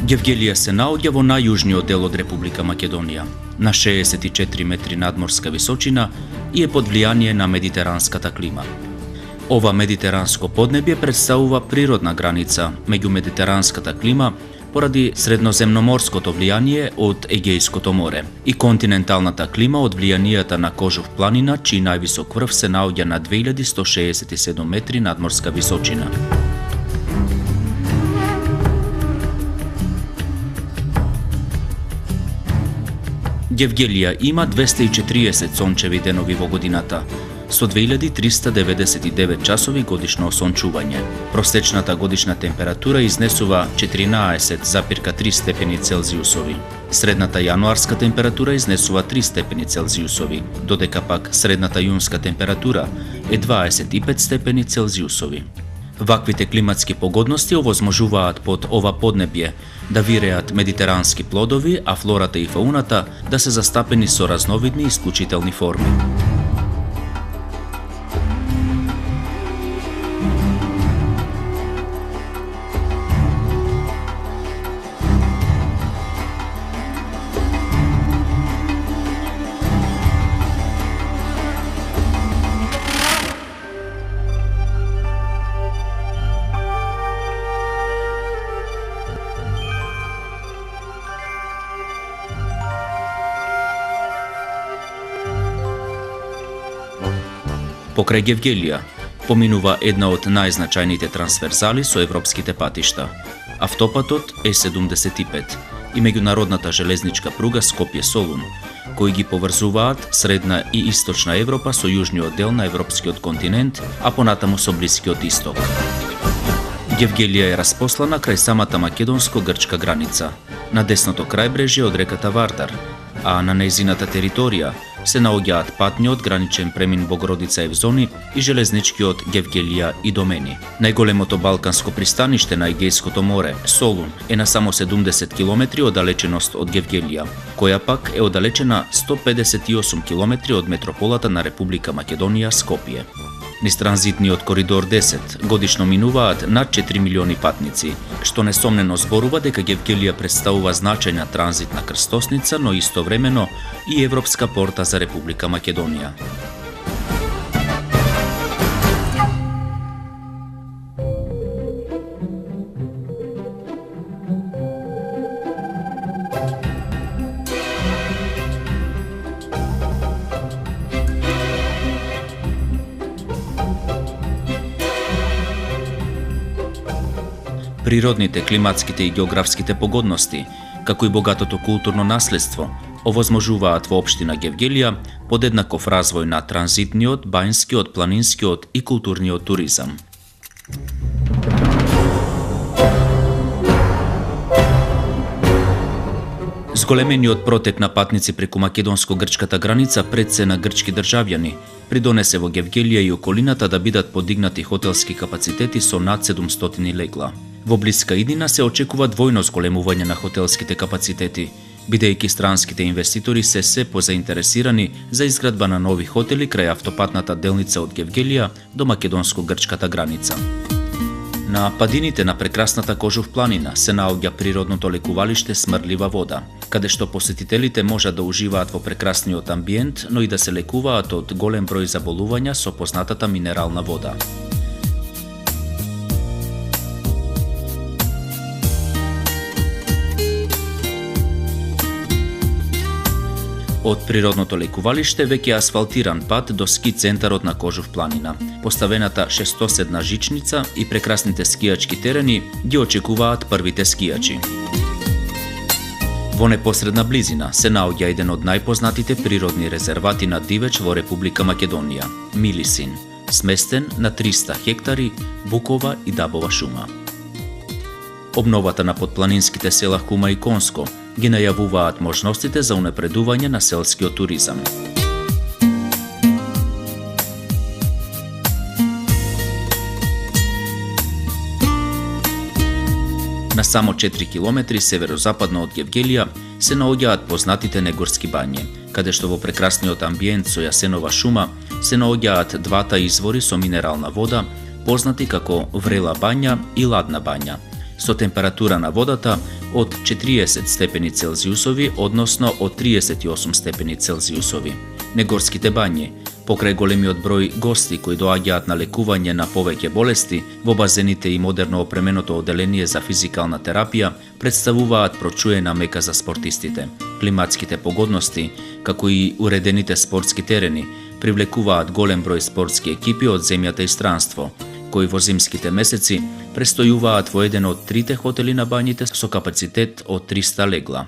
Gevgelija se naoѓа во најјужниот дел од Република Македонија, на 64 метри надморска височина и е под влијание на медитеранската клима. Ова медитеранско поднебје представува природна граница меѓу медитеранската клима поради средноземноморското влијание од Егејското море и континенталната клима од влијанијата на Кожув планина, чиј највисок врв се наоѓа на 2167 метри надморска височина. Гевгелија има 240 сончеви денови во годината, со 2399 часови годишно осончување. Просечната годишна температура изнесува 14,3 степени Целзиусови. Средната јануарска температура изнесува 3 степени Целзиусови, додека пак средната јунска температура е 25 степени Целзиусови. Ваквите климатски погодности овозможуваат под ова поднебје да виреат медитерански плодови, а флората и фауната да се застапени со разновидни и исклучителни форми. Покрај Гевгелија поминува една од најзначајните трансверзали со европските патишта. Автопатот Е75 и меѓународната железничка пруга Скопје-Солун, кои ги поврзуваат Средна и Источна Европа со јужниот дел на европскиот континент, а понатаму со Блискиот Исток. Гевгелија е распослана крај самата македонско-грчка граница, на десното крајбрежје од реката Вардар, а на нејзината територија се наоѓаат патниот граничен премин Богородица-Евзони и железничкиот Гевгелија и Домени. Најголемото балканско пристаниште на Егејското море, Солун, е на само 70 км оддалеченост од Гевгелија, која пак е оддалечена 158 км од метрополата на Република Македонија Скопје. Низ транзитниот коридор 10 годишно минуваат над 4 милиони патници, што несомнено зборува дека Гевгелија представува значајна транзитна крстосница, но истовремено и европска порта за Република Македонија. Природните, климатските и географските погодности, како и богатото културно наследство, овозможуваат во општина Гевгелија подеднаков развој на транзитниот, бајнскиот, планинскиот и културниот туризам. Зголемениот протек на патници преку македонско-грчката граница пред се на грчки државјани придонесе во Гевгелија и околината да бидат подигнати хотелски капацитети со над 700 легла. Во блиска иднина се очекува двојно зголемување на хотелските капацитети, бидејќи странските инвеститори се позаинтересирани за изградба на нови хотели крај автопатната делница од Гевгелија до македонско-грчката граница. На падините на прекрасната Кожув планина се наоѓа природното лекувалиште Смрлива вода, каде што посетителите можат да уживаат во прекрасниот амбиент, но и да се лекуваат од голем број заболувања со познатата минерална вода. Од природното лекувалиште веќе асфалтиран пат до ски центарот на Кожув планина. Поставената шестоседна жичница и прекрасните скијачки терени ги очекуваат првите скијачи. Во непосредна близина се наоѓа еден од најпознатите природни резервати на дивеч во Република Македонија – Милисин, сместен на 300 хектари букова и дабова шума. Обновата на подпланинските села Кума и Конско ги најавуваат можностите за унапредување на селскиот туризам. На само 4 километри северозападно од Гевгелија се наоѓаат познатите негорски бањи, каде што во прекрасниот амбиент со јасенова шума се наоѓаат двата извори со минерална вода, познати како Врела бања и Ладна бања, со температура на водата од 40 степени Целзиусови, односно од 38 степени Целзиусови. Негорските бањи, покрај големиот број гости кои доаѓаат на лекување на повеќе болести, во базените и модерно опременото оделение за физикална терапија представуваат прочуена мека за спортистите. Климатските погодности, како и уредените спортски терени, привлекуваат голем број спортски екипи од земјата и странство, кои во зимските месеци престојуваат во еден од трите хотели на бањите со капацитет од 300 легла.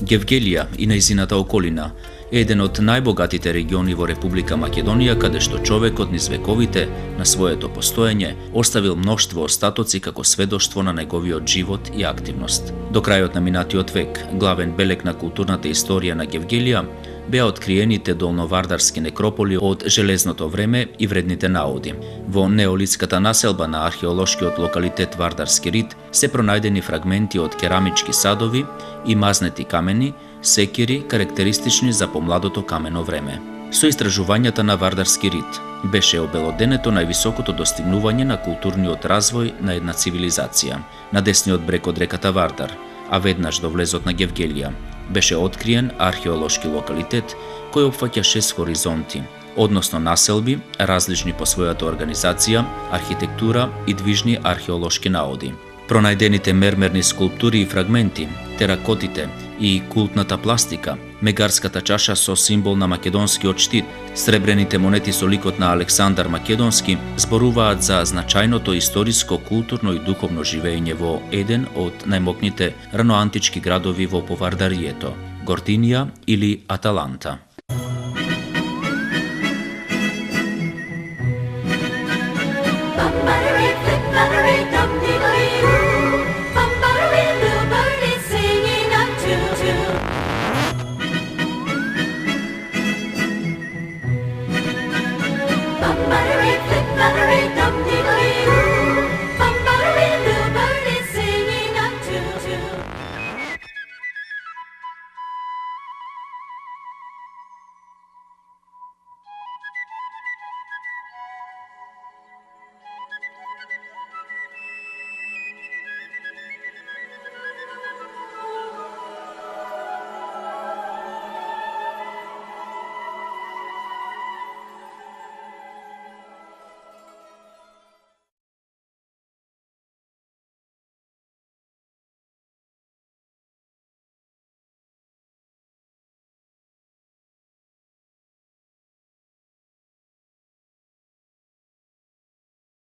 Гевгелија и нејзината околина е еден од најбогатите региони во Република Македонија, каде што човекот низ вековите на своето постоење оставил мноштво остатоци како сведоштво на неговиот живот и активност. До крајот на минатиот век, главен белег на културната историја на Гевгелија беа откриените долновардарски некрополи од железното време и вредните наоди. Во неолитската населба на археолошкиот локалитет Вардарски рид се пронајдени фрагменти од керамички садови и мазнети камени, секири карактеристични за помладото камено време. Со истражувањата на Вардарски рид беше обелоденето највисокото достигнување на културниот развој на една цивилизација. На десниот брег од реката Вардар, а веднаш до влезот на Гевгелија, беше откриен археолошки локалитет кој опфаќа 6 хоризонти, односно населби, различни по својата организација, архитектура и движни археолошки наоди. Пронајдените мермерни скулптури и фрагменти, теракотите и култната пластика, мегарската чаша со символ на македонскиот штит, сребрените монети со ликот на Александар Македонски зборуваат за значајното историско, културно и духовно живење во еден од најмокните раноантички градови во Повардарието, Гординија или Аталанта. Mama.